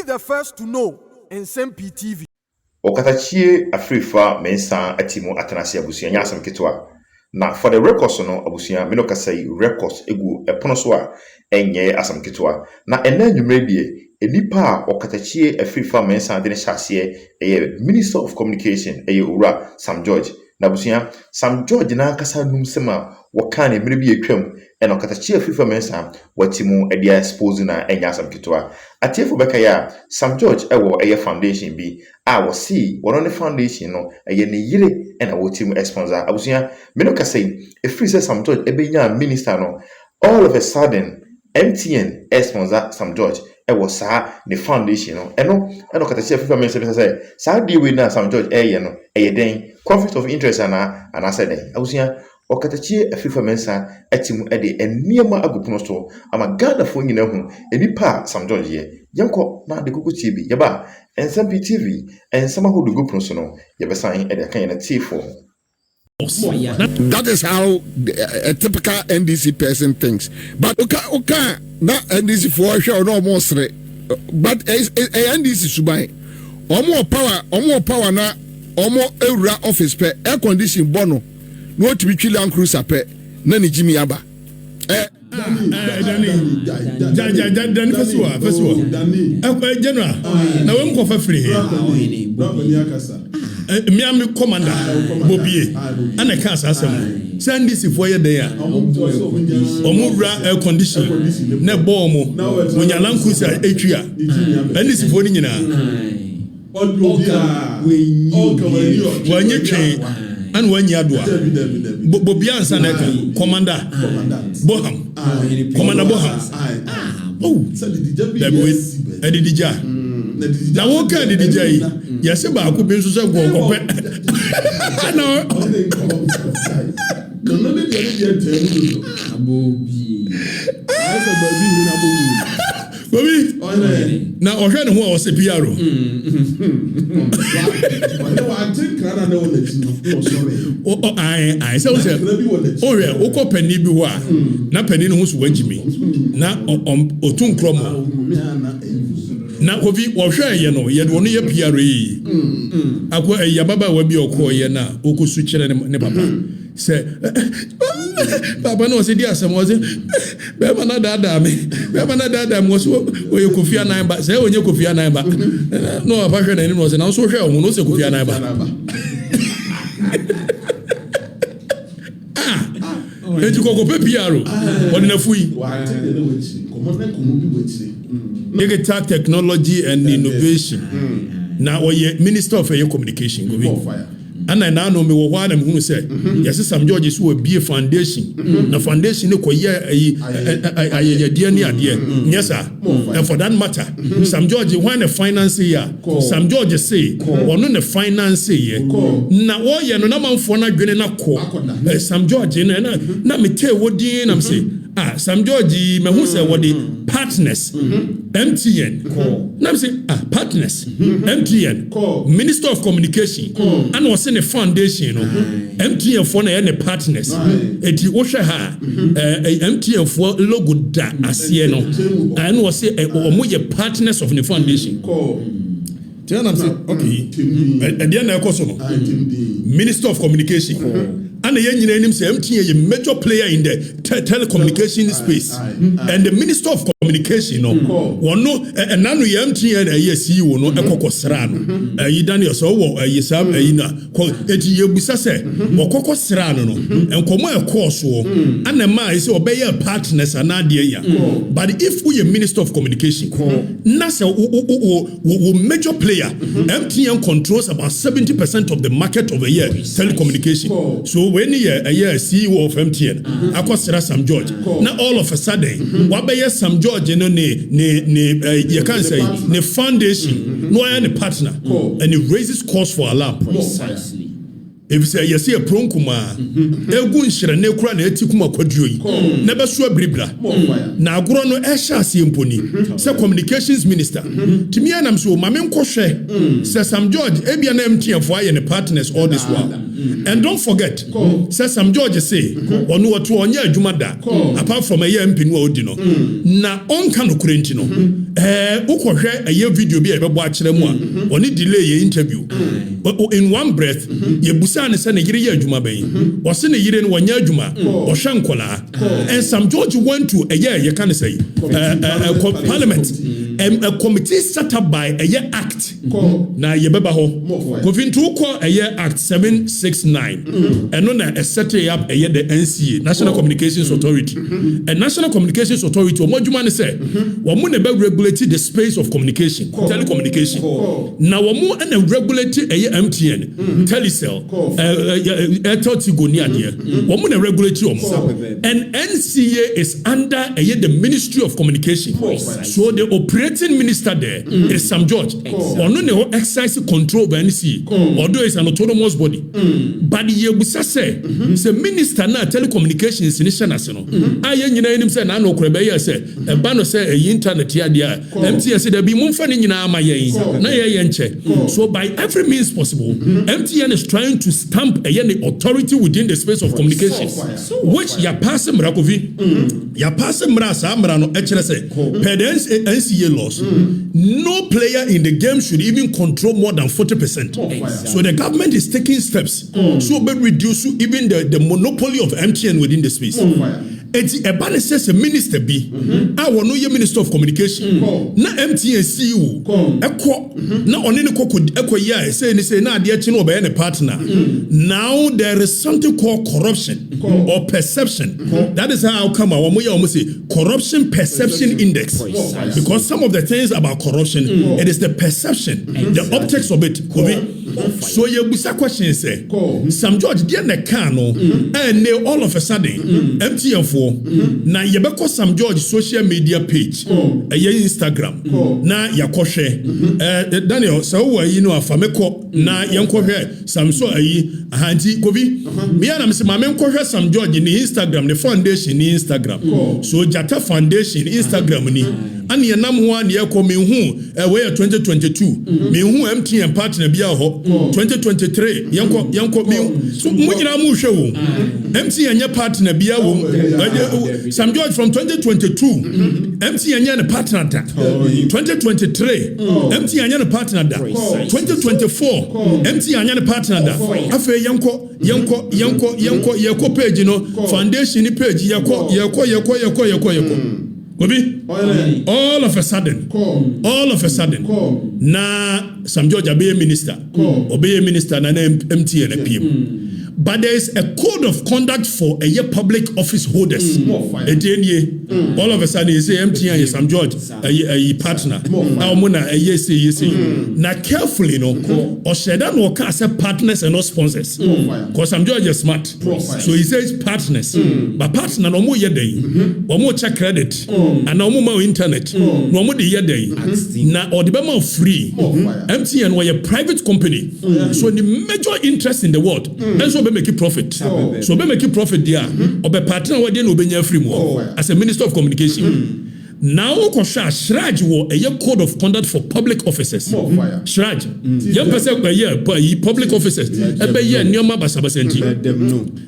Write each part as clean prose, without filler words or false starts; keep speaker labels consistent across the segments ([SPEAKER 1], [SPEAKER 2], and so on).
[SPEAKER 1] the first to know. Nsem-Pii TV.
[SPEAKER 2] Okatakyie Afrifa mensa atimo atanase abusia nya asem ketwa. Na for the records no abusia me no kasai records egu epono so a enye asem ketwa. Na ena nwumre die enipa Okatakyie Afrifa mensa de ne hyase Minister of Communication Owura Sam George. Na abusia Sam George na kasa num sema waka na emre bi etwam ena Okatakyie Afrifa mensa watimo e dia expose na enya asem ketwa. Atiefo beka ya Sam George ewo foundation bi a see one on the foundation no eye ne yire ena wo team sponsor abusia me no kasai e free say Sam George ebenya minister no all of a sudden MTN sponsor Sam George ewo sa the foundation no eno Okatakyie Afrifa me say sa di we na Sam George no den conflict of interest ana say den abusia Okatakyie Afrifa mensa atimu de eniema agopono so ama Ghana fo nyina hu enipa Sam George ye yanko na de kuku TV yaba Nsem-Pii TV ensama ho dugo pono so no yebesan de kan ye na tifo.
[SPEAKER 3] That is how a typical NDC person thinks. But okay, na NDC for sure no more sre. But a NDC subai omo power na omo ewura office pe air condition bono no to be Land Cruiser pe na ni Jimmy aba Dani festival general na we mko fa free Miami commander Bobie ana ka asasem send this for ye there omura air condition na bo mo onya Land Cruiser etwa this for ni nyina and when you do Bobian Saneka, Commander Boham, Commander Boham. Oh, Edidija. Now, what can Edidija? Yes, about could be so go. Now, I heard who was a PRO. I said, oh, yeah, Oko Penny Biwa, na Penny who's Wenjimi, na Otun Cromo. Now, Ovi, or share, you know, yet one year PRE. Aqua Yababa will be a coy na Oko Switch and Nepapa. Say, Papa no said yes, I wasn't. Bebana Dada was where you could fear nine, but say when you could fear nine back. No, a passion and was an also share who knows a could fear nine back. And you go Piaro, what in a fui. Digital technology and innovation. Now, Minister of Communication, go fire. And I now know me what I'm going to say. Yes, Sam George is will be a foundation. The foundation no koye a idea. Yes, sir. And for that matter, Sam George when a financier, Sam George say, or no the financier. Now, oh, yeah, no man for not getting a call. Sam George, na me tell what the I'm saying. Sam George, me who say what the partners, MTN. Now I'm saying partners, MTN, Minister of Communication, and was in a foundation, MTN for any partners. Eti osha ha MTN for logo da asieno, and was say omoye partners of the foundation. Tell I'm saying okay, and then I Minister of Communication. And the young name say MTN a major player in the telecommunication space, and the Minister of Communication one no and none of MTN a CEO no ekoko srano Daniel so yesam na eti yebusa se okoko srano no enkomo ekọ so and ma say obey partners anade ya. But if we a Minister of Communication na say we major player, MTN controls about 70% of the market of a year telecommunication. So when a year CEO of MTN, akosira Sam George. Now all of a sudden, what by Sam George you can say the foundation, no any partner, and it raises costs for alarm. Precisely. If you say you see a pronkuma, egun shire ne kura na etikuma kwaduro yi. Never so bribra. Na agoro no ehya asiemponi. Say communications minister. Timi anam so mame nkwohwe. Say Sam George ebia na MTN for aye ne partners all this while. And don't forget, say Sam George say, onu watu onye adwuma da. Apart from a MP no odi no. Na onka no kurenti no. Ukohwe a video bi ebe bo akere mu a oni delay ye interview in one breath ye busa ne se ne yire ye adwuma ban o se ne yire ne wanya adwuma o hwe nkola and some George went to ye can say parliament a committee set up by a act na ye beba ho kofintu ko a act 769 and no na set up the NCA National Communications Authority and National Communications Authority o modwuma ne say wo mo ne be regulate the space of communication telecommunication na wo mo na regulate MTN Telecel Airtel Tigo ni ade wo mo na regulate wo and NCA is under the Ministry of Communication so the operating minister there is Sam George or no exercise control by NCA although it's an autonomous body but ye busa say minister na telecommunications initial national aye nyina enim say na no korebe ye say e ba no say internet ya dia MTN say there be mumfa ni nyina ama ye na ye nche so by every means possible MTN is trying to stamp the authority within the space of communication which ya pass mrakovi ya pass mra sa mra no e kire say per the NCA laws no player in the game should even control more than 40%. So the government is taking steps so be reduce even the monopoly of MTN within the space. Eti ebane says a minister bi a wono ye minister of communication na MTN CEO ekwo na one ne ekwo ya say na ade echi no be ne partner. Now there is something called corruption or perception. That is how come we almost say corruption perception index because some of the things about corruption it is the perception the optics of it. So you busa question say Sam George dey na can no and all of a sudden MTN for na yebeko Sam George social media page Instagram na yakohwe Daniel so yi no afameko na yenkohwe Sam so ayi ahanti kobi me na mse ma menkohwe Sam George ni Instagram the foundation ni Instagram so Jata Foundation Instagram ni ani enam ho ani ekọ me hu we 2022 me hu MTN partner bia ho 2023 yanko me so mo nyina mu hwe wo MTN nya partner bia wo Sam George from 2022 MTN nya ne partner da 2023 MTN nya ne partner da 2024 MTN nya ne partner da afa yanko page no foundation ni page yako Gobi, all of a sudden, na Sam George obey minister na MTN PM. But there is a code of conduct for a public office holders. All of a sudden, you say MTN is Sam George, a partner. Now, Mona, yes. Now, carefully, or Shedan will cast partners and not sponsors. Because Sam George is smart. So he says partners. But partner, no more yede, or more check credit, and no more internet, no more the yede. Now, or the Bama free. MTN were a private company. So the major interest in the world. And so make it profit. So be make it profit there. Or be partner with them obenya free more as a minister of communication. Now Okosha Shraj wo a code of conduct for public officers. Shraj. Young person public officers. Ebe ye nyoma basabasenti.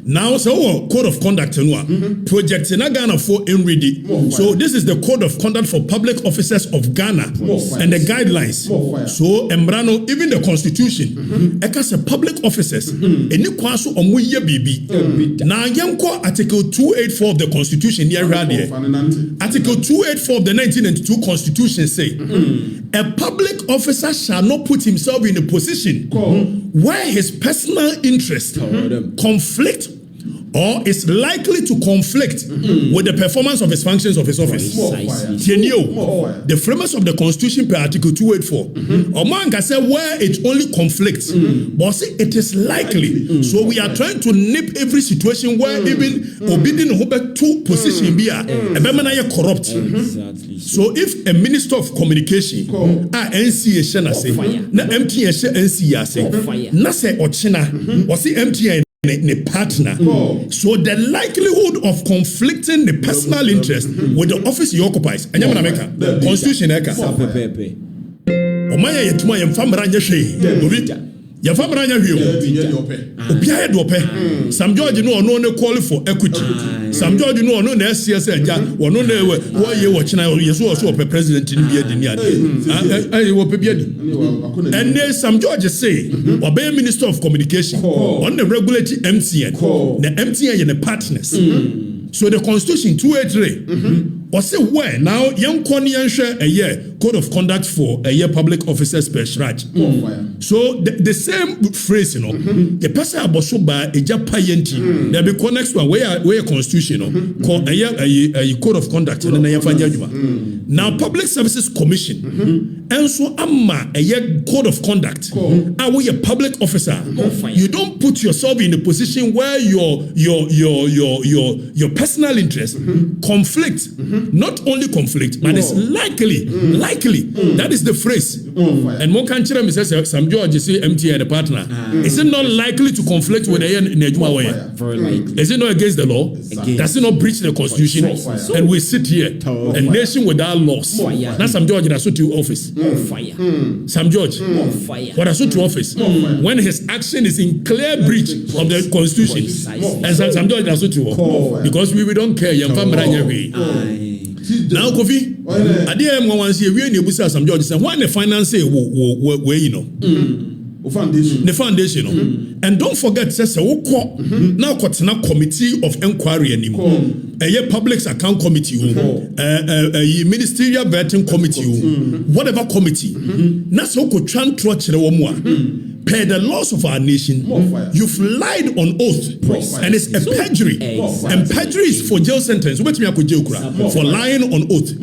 [SPEAKER 3] Now so code of conduct no project in Ghana for ready. So this is the code of conduct for public officers of Ghana and the guidelines. So embrano even the constitution ekas public officers eni kwaso omo ye bibi. Na yanko article 284 of the constitution here article 284 of the 1992 Constitution say, a public officer shall not put himself in a position where his personal interest conflict or is likely to conflict with the performance of his functions of his office. The framers of the Constitution per Article 284. Omanga said where it only conflicts, but see, it is likely. So we are trying to nip every situation where even obedient to position be corrupt. So if a minister of communication, NCA say, na MTN NCA say, na say ochina, or see MTN the partner. So the likelihood of conflicting the personal interest with the office he occupies, and Constitution Omaya yetuma yemfamra nyehwe Ya famra nya hweo. Obia do pɛ. Sam George no no call for equity. Sam George no na SCS agya wono na wo ye wo kyena yeso wo president ni bia di ni ade. Ai wo pe bia di. And then Sam George say obey Minister of Communication on the regulatory MTN. The MTN and the partners. So the Constitution 283 or say where now young Konian share a year code of conduct for a year public officers special. So the same phrase, you know, the person about so by a Japayenti, there be connects to where Constitution, called a code of conduct and then now Public Services Commission, and so amma a year code of conduct. Are we a public officer? You don't put yourself in a position where your personal interest conflict. Not only conflict, but it's likely. That is the phrase. And one country says Sam George say MTN the partner. Is it not likely to conflict with the Nejuma way? Very likely. Is it not against the law? Does it not breach the Constitution? And we sit here, a nation without laws. Now Sam George has to office. Sam George, what has to office? When his action is in clear breach of the Constitution, and Sam George has to because we don't care. Now, Kofi, I didn't want to see a real nebusa Sam George said, why the finance where you know? The foundation. And don't forget, says now Kotsina Committee of Inquiry anymore. A public account committee, a ministerial vetting committee, whatever committee. That's how could trust the per the laws of our nation, you've lied on oath, and it's a perjury. And perjury is for jail sentence. For lying on oath.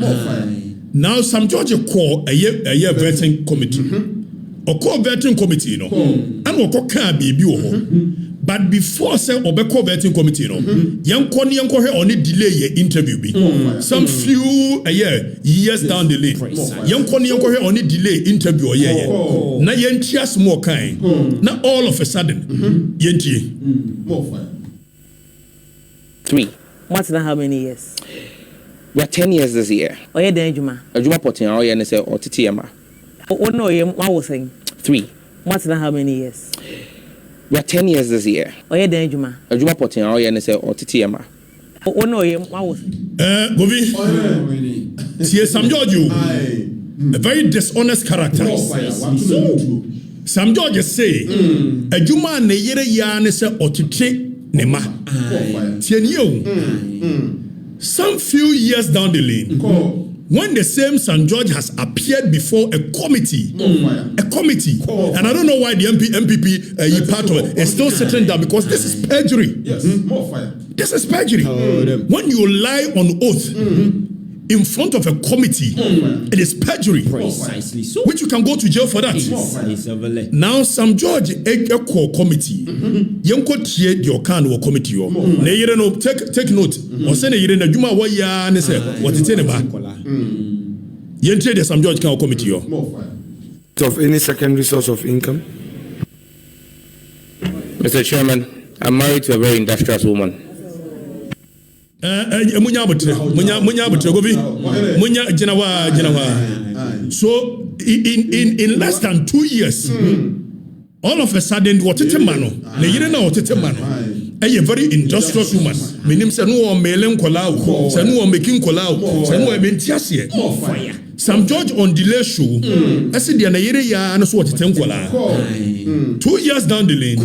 [SPEAKER 3] Now, some George call a year vetting committee. Or call vetting committee, you know, and what can be. But before say Obeko vetting committee, you know, young only delay your interview be. Some few years down the lane. Young only delay interview a year. Now yen cheers more kind. Now all of a sudden, yenti.
[SPEAKER 4] 3.
[SPEAKER 5] What's that? How many years?
[SPEAKER 4] We are 10 years this year.
[SPEAKER 5] Oh yeah, then Juma.
[SPEAKER 4] Juma potin or yen say or TTMA.
[SPEAKER 5] Oh no, I was saying
[SPEAKER 4] 3.
[SPEAKER 5] What's that? How many years?
[SPEAKER 4] We are 10 years this year.
[SPEAKER 5] Oh yeah, then Juma.
[SPEAKER 4] Juma potin or yen say or TTMA.
[SPEAKER 5] Oh no, I was.
[SPEAKER 3] Govi. See Sam George, a very dishonest character. Sam George say, a Juma ne yere ya say otite ne ma. Some few years down the lane, when the same St. George has appeared before a committee, and I don't know why the MPP part of it is still sitting down because this is perjury. This is perjury. When you lie on oath in front of a committee, it is perjury.
[SPEAKER 4] Precisely so.
[SPEAKER 3] Which you can go to jail for that. Now, St. George a committee. Yanko tie your can or committee. Take note. Or send a year in a Juma waya and say what it's in about. Yente the St. George can committee.
[SPEAKER 6] Of any secondary source of income?
[SPEAKER 4] Mr. Chairman, I'm married to a very industrious woman.
[SPEAKER 3] So in less than 2 years, all of a sudden, what it mano, a very industrious woman. Meaning, no mailing colau, no making colau, no mentiasia. Sam George on delay show. I said, the Anayeria and so what it 2 years down the lane,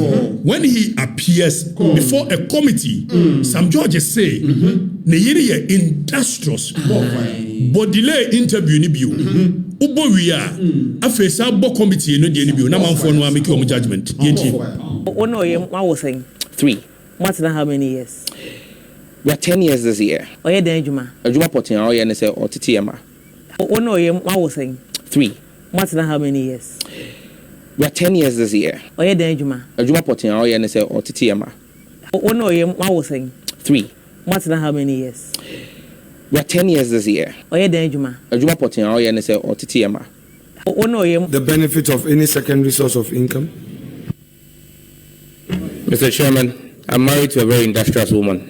[SPEAKER 3] when he appears before a committee, Sam George say, Nayeria industrious, but delay interview ni bio. Ubo we are a face up committee no the interview. Now man for no make your judgment.
[SPEAKER 5] Oh no, I was saying
[SPEAKER 4] 3.
[SPEAKER 5] What's that? How many years?
[SPEAKER 4] We are 10 years this year.
[SPEAKER 5] Oh yeah, then Juma.
[SPEAKER 4] Juma potin or yen say or TTMA.
[SPEAKER 5] Oh no, I was saying
[SPEAKER 4] 3.
[SPEAKER 5] What's that? How many years?
[SPEAKER 4] We are 10 years this year.
[SPEAKER 5] Oh yeah, then Juma.
[SPEAKER 4] Juma potin or yen say or TTMA.
[SPEAKER 5] Oh no, I was saying
[SPEAKER 4] 3.
[SPEAKER 5] What's that? How many years?
[SPEAKER 4] We are 10 years this year.
[SPEAKER 5] Oh yeah, then Juma.
[SPEAKER 4] Juma potin or yen say or TTMA.
[SPEAKER 5] Oh no,
[SPEAKER 6] the benefit of any secondary source of income?
[SPEAKER 4] Mr. Chairman, I'm married to a very industrious woman.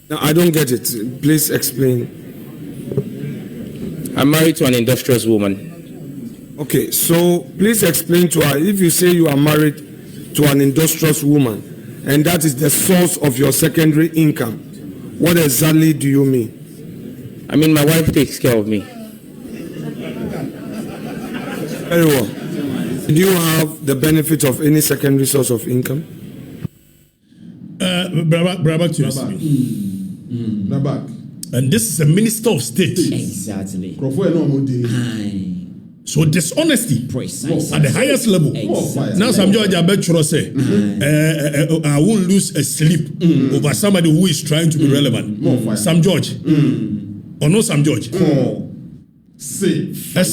[SPEAKER 6] Now, I don't get it. Please explain.
[SPEAKER 4] I'm married to an industrious woman.
[SPEAKER 6] Okay, so please explain to her, if you say you are married to an industrious woman and that is the source of your secondary income, what exactly do you mean?
[SPEAKER 4] I mean, my wife takes care of me.
[SPEAKER 6] Very well. Do you have the benefit of any secondary source of income?
[SPEAKER 3] Brother, to and this is a minister of state.
[SPEAKER 7] Exactly.
[SPEAKER 3] So dishonesty
[SPEAKER 7] Precise.
[SPEAKER 3] at the highest level.
[SPEAKER 7] Exactly.
[SPEAKER 3] Now some George I bet you say, I won't lose a sleep over somebody who is trying to be relevant. Some George, or no some George. Let's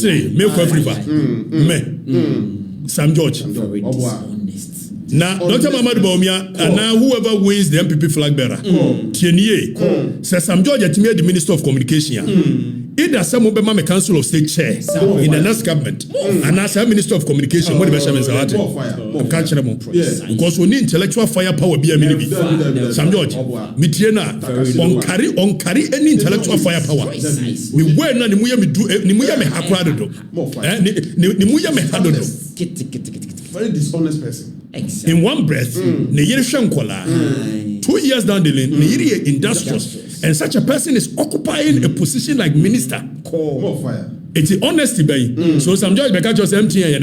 [SPEAKER 3] say me Afrifa, me Sam George.
[SPEAKER 7] Very dishonest.
[SPEAKER 3] Now, Dr. Mamad Baumia, and now whoever wins the MPP flag bearer, Tienier, says Sam George at me the Minister of Communication. Either some of them Council of State chair in the next government, and as a Minister of Communication, what the best is out. I'm catching them because we need intellectual firepower. Be a minute. Sam George, Mitiena, on carry any intellectual firepower. We were not the Muya me do, Nimuya me hakrado, Nimuya me hadodo.
[SPEAKER 8] Very dishonest person.
[SPEAKER 7] Exactly.
[SPEAKER 3] In one breath, Neyiri Shankola, 2 years down the lane, Neyiri industrious, and such a person is occupying a position like minister.
[SPEAKER 8] More fire.
[SPEAKER 3] It's the honesty, baby. So some judge make just empty and